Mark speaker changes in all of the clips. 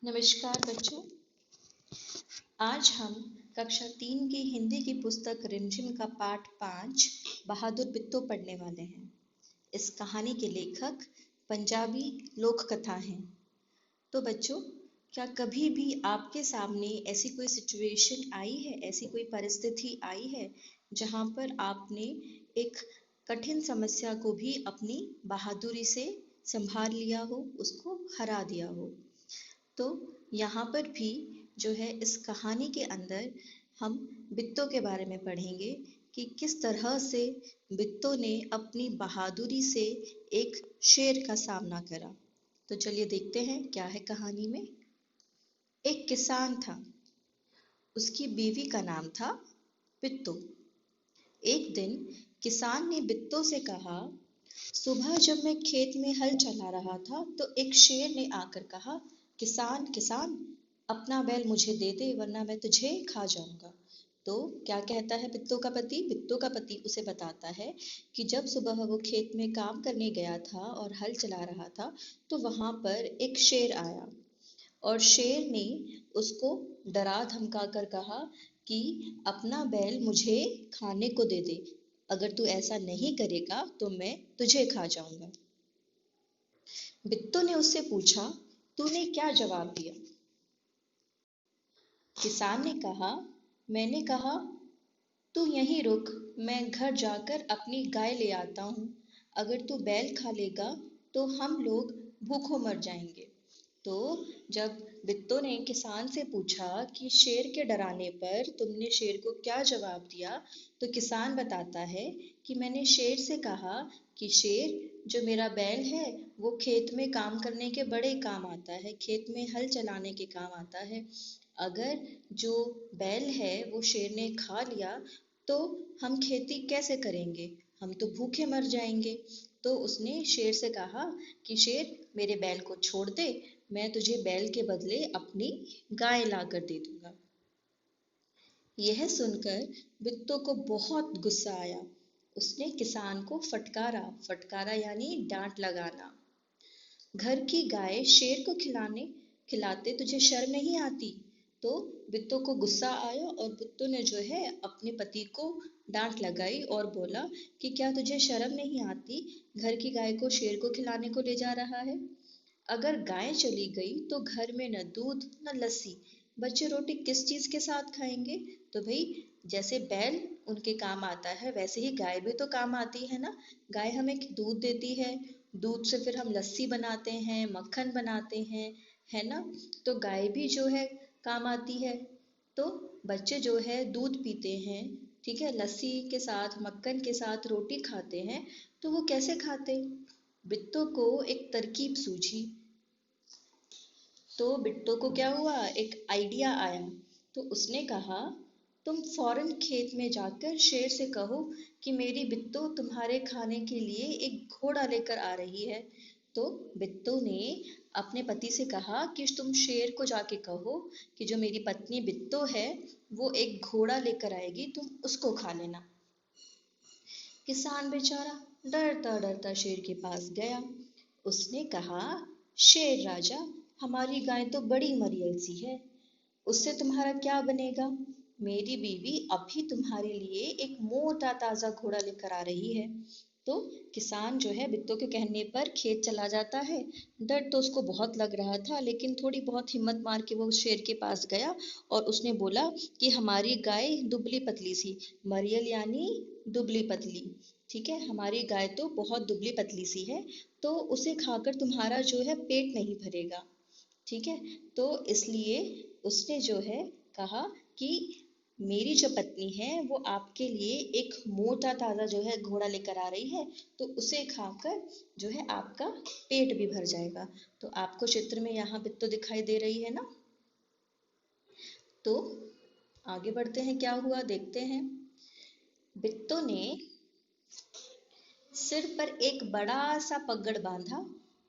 Speaker 1: नमस्कार बच्चों। आज हम कक्षा 3 की हिंदी की पुस्तक रिमझिम का पाठ 5 बहादुर बिट्टो पढ़ने वाले हैं। इस कहानी के लेखक पंजाबी लोक कथा हैं। तो बच्चों, क्या कभी भी आपके सामने ऐसी कोई सिचुएशन आई है, ऐसी कोई परिस्थिति आई है जहाँ पर आपने एक कठिन समस्या को भी अपनी बहादुरी से संभाल लिया हो, उसको हरा दिया हो? तो यहाँ पर भी जो है इस कहानी के अंदर हम बिट्टो के बारे में पढ़ेंगे कि किस तरह से बिट्टो ने अपनी बहादुरी से एक शेर का सामना करा। तो चलिए देखते हैं क्या है कहानी में। एक किसान था, उसकी बीवी का नाम था बिट्टो। एक दिन किसान ने बिट्टो से कहा, सुबह जब मैं खेत में हल चला रहा था तो एक शेर ने आकर कहा, किसान किसान, अपना बैल मुझे दे दे वरना मैं तुझे खा जाऊंगा। तो क्या कहता है बिट्टो का पति? बिट्टो का पति उसे बताता है कि जब सुबह वो खेत में काम करने गया था और हल चला रहा था तो वहां पर एक शेर आया और शेर ने उसको डरा धमका कर कहा कि अपना बैल मुझे खाने को दे दे, अगर तू ऐसा नहीं करेगा तो मैं तुझे खा जाऊंगा। बिट्टो ने उससे पूछा, तूने क्या जवाब दिया? किसान ने कहा, मैंने कहा तू यहीं रुक, मैं घर जाकर अपनी गाय ले आता हूँ। अगर तू बैल खा लेगा तो हम लोग भूखों मर जाएंगे। तो जब बिट्टो ने किसान से पूछा कि शेर के डराने पर तुमने शेर को क्या जवाब दिया, तो किसान बताता है कि मैंने शेर से कहा कि शेर, जो मेरा बैल है वो खेत में काम करने के बड़े काम आता है, खेत में हल चलाने के काम आता है। अगर जो बैल है वो शेर ने खा लिया तो हम खेती कैसे करेंगे, हम तो भूखे मर जाएंगे। तो उसने शेर से कहा कि शेर, मेरे बैल को छोड़ दे, मैं तुझे बैल के बदले अपनी गाय ला कर दे दूंगा। यह सुनकर बिट्टो को बहुत गुस्सा आया। उसने किसान को फटकारा, फटकारा यानी डांट लगाना। घर की गाय शेर को खिलाने खिलाते तुझे शर्म नहीं आती? तो बिट्टो को गुस्सा आया और बिट्टो ने जो है अपने पति को डांट लगाई और बोला कि क्या तुझे शर्म नहीं आती, घर की गाय को शेर को खिलाने को ले जा रहा है? अगर गाय चली गई तो घर में न दूध न लस्सी, बच्चे रोटी किस चीज के साथ खाएंगे? तो भाई, जैसे बैल उनके काम आता है वैसे ही गाय भी तो काम आती है ना। गाय हमें दूध देती है, दूध से फिर हम लस्सी बनाते हैं, मक्खन बनाते हैं, है ना। तो गाय भी जो है काम आती है। तो बच्चे जो है दूध पीते हैं, ठीक है, लस्सी के साथ मक्खन के साथ रोटी खाते हैं, तो वो कैसे खाते? बिट्टो को एक तरकीब सूझी। तो बिट्टो को क्या हुआ, एक आइडिया आया। तो उसने कहा, तुम फौरन खेत में जाकर शेर से कहो कि मेरी बिट्टो तुम्हारे खाने के लिए एक घोड़ा लेकर आ रही है। तो बिट्टो ने अपने पति से कहा कि तुम शेर को जाके कहो कि जो मेरी पत्नी बिट्टो है वो एक घोड़ा लेकर आएगी, तुम उसको खा लेना। किसान बेचारा डरता डरता शेर के पास गया। उसने कहा, शेर राजा, हमारी गाय तो बड़ी मरियल सी है, उससे तुम्हारा क्या बनेगा? मेरी बीवी अभी तुम्हारे लिए एक मोटा ताजा घोड़ा लेकर आ रही है। तो किसान जो है बिट्टो के कहने पर खेत चला जाता है। डर तो उसको बहुत लग रहा था, लेकिन थोड़ी बहुत हिम्मत मार के वो शेर के पास गया और उसने बोला कि हमारी गाय दुबली पतली सी, मरियल यानी दुबली पतली, ठीक है, हमारी गाय तो बहुत दुबली पतली सी है, तो उसे खाकर तुम्हारा जो है पेट नहीं भरेगा, ठीक है। तो इसलिए उसने जो है कहा कि मेरी जो पत्नी है वो आपके लिए एक मोटा ताजा जो है घोड़ा लेकर आ रही है, तो उसे खाकर जो है आपका पेट भी भर जाएगा। तो आपको चित्र में यहाँ बिट्टो दिखाई दे रही है ना। तो आगे बढ़ते हैं, क्या हुआ देखते हैं। बिट्टो ने सिर पर एक बड़ा सा पगड़ बांधा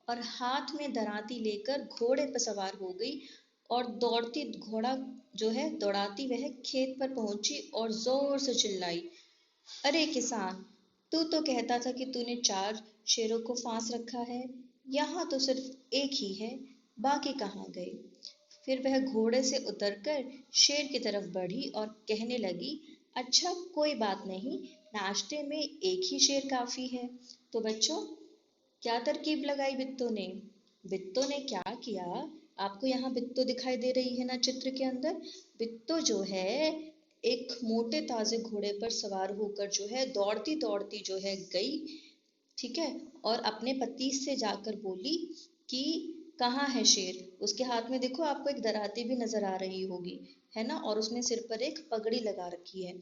Speaker 1: और हाथ में दराती लेकर घोड़े पर सवार हो गई और दौड़ती घोड़ा जो है दौड़ाती वह खेत पर पहुंची और जोर से चिल्लाई, अरे किसान, तू तो कहता था कि तूने 4 शेरों को फांस रखा है, यहाँ तो सिर्फ एक ही है, बाकी कहाँ गए? फिर वह घोड़े से उतरकर शेर की तरफ बढ़ी और कहने लगी, अच्छा कोई बात नहीं, नाश्ते में एक ही शेर काफी है। तो बच्चों, क्या तरकीब लगाई बिट्टो ने? बिट्टो ने क्या किया? आपको यहाँ बिट्टो दिखाई दे रही है ना चित्र के अंदर? बिट्टो जो है एक मोटे ताजे घोड़े पर सवार होकर जो है दौड़ती दौड़ती जो है गई, ठीक है, और अपने पति से जाकर बोली कि कहाँ है शेर। उसके हाथ में देखो, आपको एक दराती भी नजर आ रही होगी, है ना, और उसने सिर पर एक पगड़ी लगा रखी है,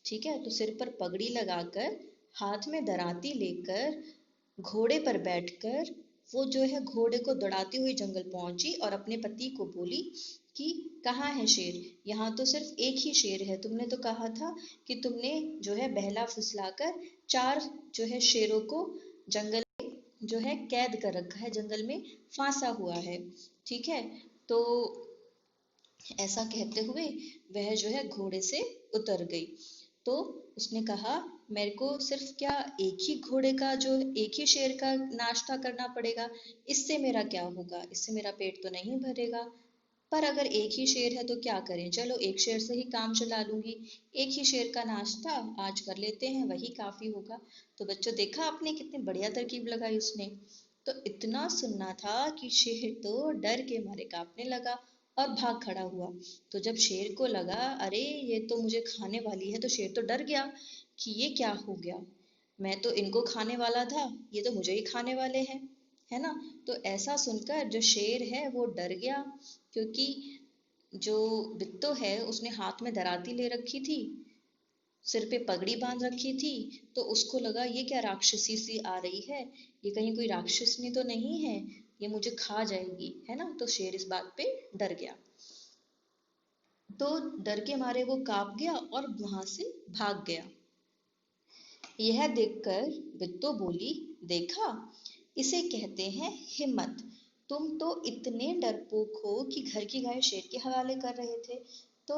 Speaker 1: ठीक है। तो सिर पर पगड़ी लगाकर, हाथ में दराती लेकर, घोड़े पर बैठकर वो जो है घोड़े को दौड़ाती हुई जंगल पहुंची और अपने पति को बोली कि कहाँ है शेर? यहाँ तो सिर्फ एक ही शेर है, तुमने तो कहा था कि तुमने जो है बहला फुसलाकर 4 जो है शेरों को जंगल जो है कैद कर रखा है, जंगल में फांसा हुआ है, ठीक है। तो ऐसा कहते हुए वह जो है घोड़े से उतर गई। तो उसने कहा, मेरे को सिर्फ क्या एक ही घोड़े का जो एक ही शेर का नाश्ता करना पड़ेगा? इससे मेरा क्या होगा? इससे मेरा पेट तो नहीं भरेगा। पर अगर एक ही शेर है तो क्या करें, चलो एक शेर से ही काम चला लूंगी, एक ही शेर का नाश्ता आज कर लेते हैं, वही काफी होगा। तो बच्चों, देखा आपने कितनी बढ़िया तरकीब लगाई उसने। तो इतना सुनना था कि शेर तो डर के मारे कांपने लगा और भाग खड़ा हुआ। तो जब शेर को लगा, अरे ये तो मुझे खाने वाली है, तो शेर तो डर गया कि ये क्या हो गया, मैं तो इनको खाने वाला था, ये तो मुझे ही खाने वाले हैं, है ना। तो ऐसा सुनकर जो शेर है वो डर गया, क्योंकि जो बिट्टो है उसने हाथ में दराती ले रखी थी, सिर पे पगड़ी बांध रखी थी, तो उसको लगा ये क्या राक्षसी सी आ रही है, ये कहीं कोई राक्षसनी तो नहीं है, ये मुझे खा जाएगी, है ना। तो शेर इस बात पे डर गया। तो डर के मारे वो कांप गया और वहां से भाग गया। यह देखकर बिट्टो बोली, देखा, इसे कहते हैं हिम्मत। तुम तो इतने डरपोक हो कि घर की गाय शेर के हवाले कर रहे थे। तो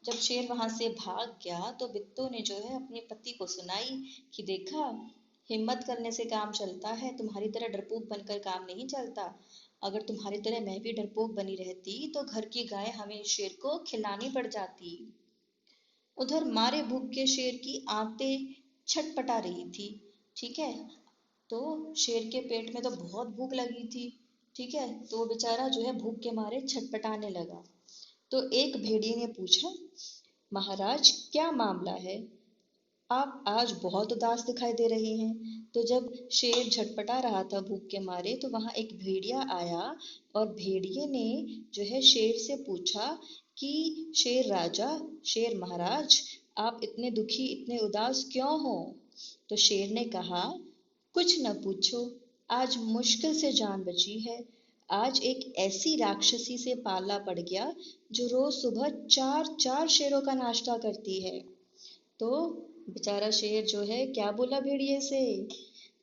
Speaker 1: जब शेर वहां से भाग गया तो बिट्टो ने जो है अपने पति को सुनाई कि देखा, हिम्मत करने से काम चलता है, तुम्हारी तरह डरपोक बनकर काम नहीं चलता। अगर तुम्हारी तरह मैं भी डरपोक बनी रहती तो घर की गाय हमें शेर को खिलानी पड़ जाती। उधर मारे भूख के शेर की आंतें छटपटा रही थी, ठीक है। तो शेर के पेट में तो बहुत भूख लगी थी, ठीक है, तो वो बेचारा जो है भूख के मारे छटपटाने लगा। तो एक भेड़िए ने पूछा, महाराज क्या मामला है, आप आज बहुत उदास दिखाई दे रहे हैं। तो जब शेर झटपटा रहा था भूख के मारे, तो वहां एक भेड़िया आया और भेड़िए ने जो है शेर से पूछा कि शेर राजा, शेर महाराज, आप इतने दुखी, इतने उदास क्यों हो? तो शेर ने कहा, कुछ न पूछो, आज मुश्किल से जान बची है। आज एक ऐसी राक्षसी से पाला पड़ गया जो रोज सुबह 4 4 शेरों का नाश्ता करती है। तो बेचारा शेर जो है क्या बोला भेड़िए से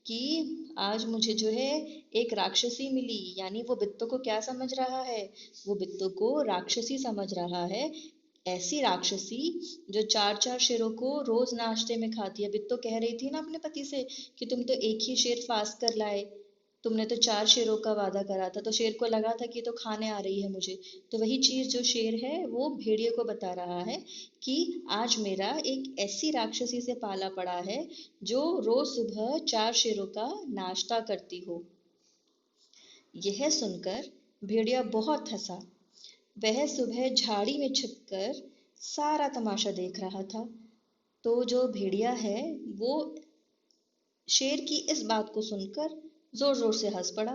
Speaker 1: कि आज मुझे जो है एक राक्षसी मिली, यानी वो बित्तों को क्या समझ रहा है, वो बित्तों को राक्षसी समझ रहा है। ऐसी राक्षसी जो 4 4 शेरों को रोज नाश्ते में खाती है। बित्तो कह रही थी ना अपने पति से कि तुम तो एक ही शेर फास्ट कर लाए, तुमने तो 4 शेरों का वादा करा था। तो शेर को लगा था कि तो खाने आ रही है मुझे। तो वही चीज जो शेर है वो भेड़िए को बता रहा है कि आज मेरा एक ऐसी राक्षसी से पाला पड़ा है जो रोज सुबह 4 शेरों का नाश्ता करती हो। यह सुनकर भेड़िया बहुत हंसा। वह सुबह झाड़ी में छिपकर सारा तमाशा देख रहा था। तो जो भेड़िया है वो शेर की इस बात को सुनकर जोर जोर से हंस पड़ा,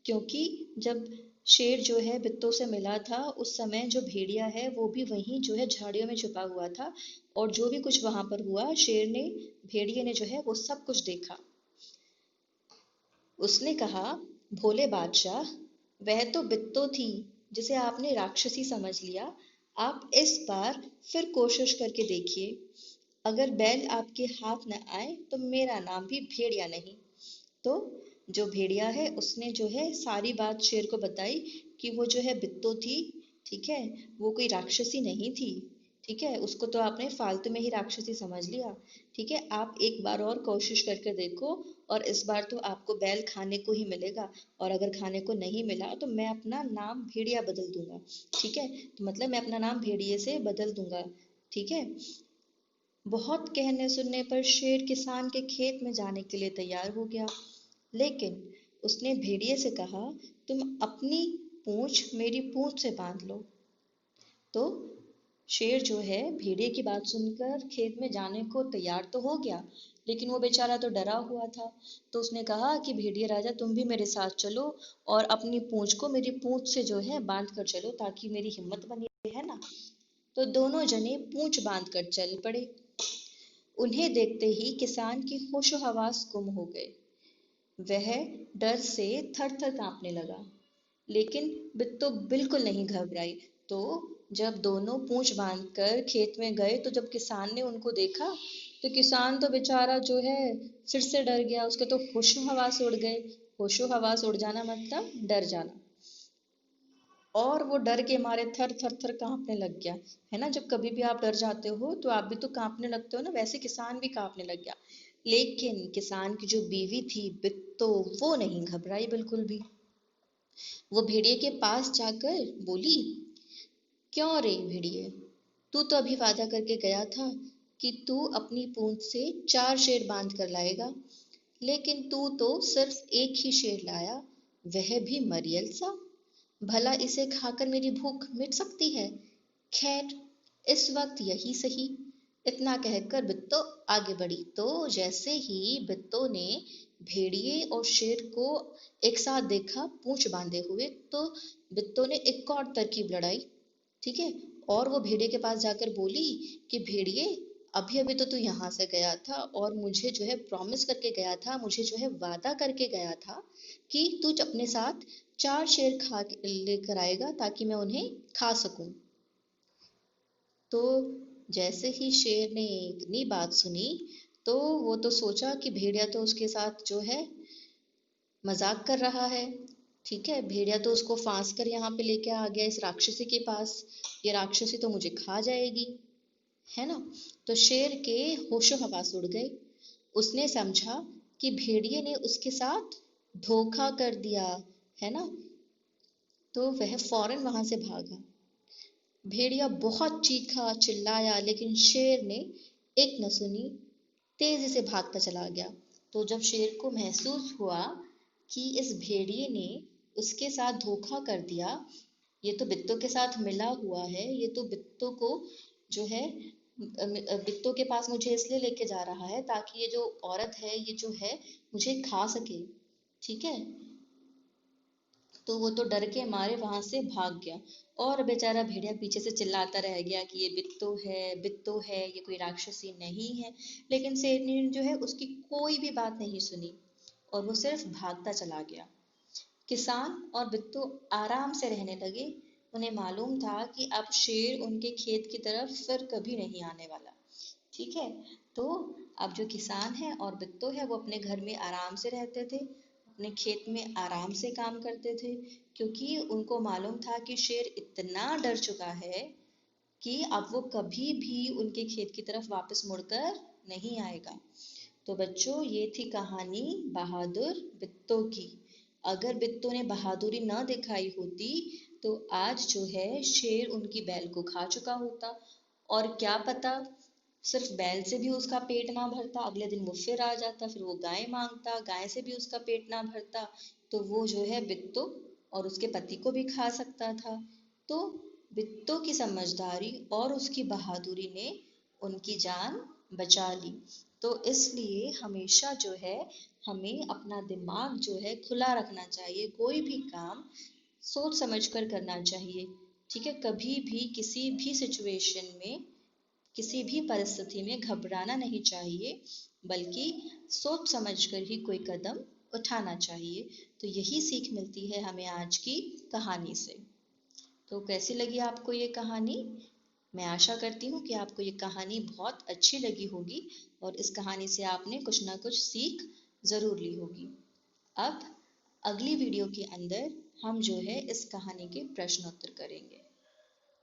Speaker 1: क्योंकि जब शेर जो है बित्तों से मिला था उस समय जो भेड़िया है वो भी वहीं जो है झाड़ियों में छुपा हुआ था, और जो भी कुछ वहां पर हुआ शेर ने, भेड़िए ने जो है वो सब कुछ देखा। उसने कहा, भोले बादशाह, वह तो बित्तो थी जिसे आपने राक्षसी समझ लिया। आप इस बार फिर कोशिश करके देखिए, अगर बैल आपके हाथ न आए तो मेरा नाम भी भेड़िया नहीं। तो जो भेड़िया है उसने जो है सारी बात शेर को बताई कि वो जो है बित्तो थी, ठीक है, वो कोई राक्षसी नहीं थी, ठीक है, उसको तो आपने फालतू में ही राक्षसी समझ लिया। ठीक है, आप एक बार और कोशिश करके देखो, और इस बार तो आपको बैल खाने को ही मिलेगा। और अगर खाने को नहीं मिला तो मैं अपना नाम भेड़िया बदल दूंगा। ठीक है, तो मतलब मैं अपना नाम भेड़िए से बदल दूंगा। ठीक है। बहुत कहने सुनने पर शेर किसान के खेत में जाने के लिए तैयार हो गया, लेकिन उसने भेड़िए से कहा, तुम अपनी पूंछ मेरी पूंछ से बांध लो। तो शेर जो है भेड़िए की बात सुनकर खेत में जाने को तैयार तो हो गया, लेकिन वो बेचारा तो डरा हुआ था। तो उसने कहा कि भेड़िए राजा, तुम भी मेरे साथ चलो और अपनी पूंछ को मेरी पूंछ से जो है बांध कर चलो, ताकि मेरी हिम्मत बनी रहे, है ना। तो दोनों जने पूंछ बांध कर चल पड़े। उन्हें देखते ही किसान की होशो हवास गुम हो गए। वह डर से थर थर कांपने लगा, लेकिन बिट्टो बिल्कुल नहीं घबराई। तो जब दोनों पूंछ बांधकर खेत में गए, तो जब किसान ने उनको देखा, तो किसान तो बेचारा जो है फिर से डर गया। उसके तो होशो हवास उड़ गए। होशो हवास उड़ जाना मतलब डर जाना। और वो डर के मारे थर थर थर कांपने लग गया। है ना, जब कभी भी आप डर जाते हो तो आप भी तो कांपने लगते हो ना, वैसे किसान भी कांपने लग गया। लेकिन किसान की जो बीवी थी बिट्टो, वो नहीं घबराई बिल्कुल भी। वो भेड़िए के पास जाकर बोली, क्यों रे भेड़िए, तू तो अभी वादा करके गया था कि तू अपनी पूंछ से 4 शेर बांध कर लाएगा, लेकिन तू तो सिर्फ एक ही शेर लाया, वह भी मरियल सा। भला इसे खाकर मेरी भूख मिट सकती है? खैर, इस वक्त यही सही। इतना कहकर बित्तो आगे बढ़ी। तो जैसे ही बित्तो ने भेड़िए और शेर को एक साथ देखा पूंछ बांधे हुए, तो बित्तो ने एक और तरकीब लड़ाई। ठीक है, और वो भेड़िए के पास जाकर बोली कि भेड़िए, अभी अभी तो तू यहाँ से गया था और मुझे जो है प्रॉमिस करके गया था, मुझे जो है वादा करके गया था कि तू अपने साथ 4 शेर खा लेकर आएगा, ताकि मैं उन्हें खा सकूं। तो जैसे ही शेर ने इतनी बात सुनी, तो वो तो सोचा कि भेड़िया तो उसके साथ जो है मजाक कर रहा है। ठीक है, भेड़िया तो उसको फांस कर यहाँ पे लेके आ गया इस राक्षसी के पास। ये राक्षसी तो मुझे खा जाएगी, है ना। तो शेर के होशो हवास उड़ गए। उसने समझा कि भेड़िए ने उसके साथ धोखा कर दिया, है ना। तो वह फौरन वहां से भागा। भेड़िया बहुत चीखा चिल्लाया, लेकिन शेर ने एक न सुनी, तेजी से भागता चला गया। तो जब शेर को महसूस हुआ कि इस भेड़िए ने उसके साथ धोखा कर दिया, ये तो बित्तों के साथ मिला हुआ है, ये तो बित्तों को जो है बित्तों के पास मुझे इसलिए लेके जा रहा है ताकि ये जो औरत है, ये जो है मुझे खा सके। ठीक है, तो वो तो डर के मारे वहां से भाग गया। और बेचारा भेड़िया पीछे से चिल्लाता रह गया कि ये बित्तो है, बित्तो है, ये कोई राक्षसी नहीं है। लेकिन शेर ने जो है उसकी कोई भी बात नहीं सुनी, और वो सिर्फ भागता चला गया। किसान और बिट्टू आराम से रहने लगे। उन्हें मालूम था कि अब शेर उनके खेत की तरफ फिर कभी नहीं आने वाला। ठीक है, तो अब जो किसान है और बिट्टू है वो अपने घर में आराम से रहते थे, अपने खेत में आराम से काम करते थे, क्योंकि उनको मालूम था कि शेर इतना डर चुका है कि अब वो कभी भी उनके खेत की तरफ वापस मुड़कर नहीं आएगा। तो बच्चों, ये थी कहानी बहादुर बित्तों की। अगर बित्तों ने बहादुरी न दिखाई होती, तो आज जो है शेर उनकी बैल को खा चुका होता। और क्या पता, सिर्फ बैल से भी उसका पेट ना भरता, अगले दिन वो फिर आ जाता, फिर वो गाय मांगता, गाय से भी उसका पेट ना भरता, तो वो जो है बित्तो और उसके पति को भी खा सकता था। तो बित्तो की समझदारी और उसकी बहादुरी ने उनकी जान बचा ली। तो इसलिए हमेशा जो है हमें अपना दिमाग जो है खुला रखना चाहिए, कोई भी काम सोच समझ कर करना चाहिए। ठीक है, कभी भी किसी भी सिचुएशन में, किसी भी परिस्थिति में घबराना नहीं चाहिए, बल्कि सोच समझकर ही कोई कदम उठाना चाहिए। तो यही सीख मिलती है हमें आज की कहानी से। तो कैसी लगी आपको ये कहानी? मैं आशा करती हूँ कि आपको ये कहानी बहुत अच्छी लगी होगी, और इस कहानी से आपने कुछ ना कुछ सीख जरूर ली होगी। अब अगली वीडियो के अंदर हम जो है इस कहानी के प्रश्नोत्तर करेंगे।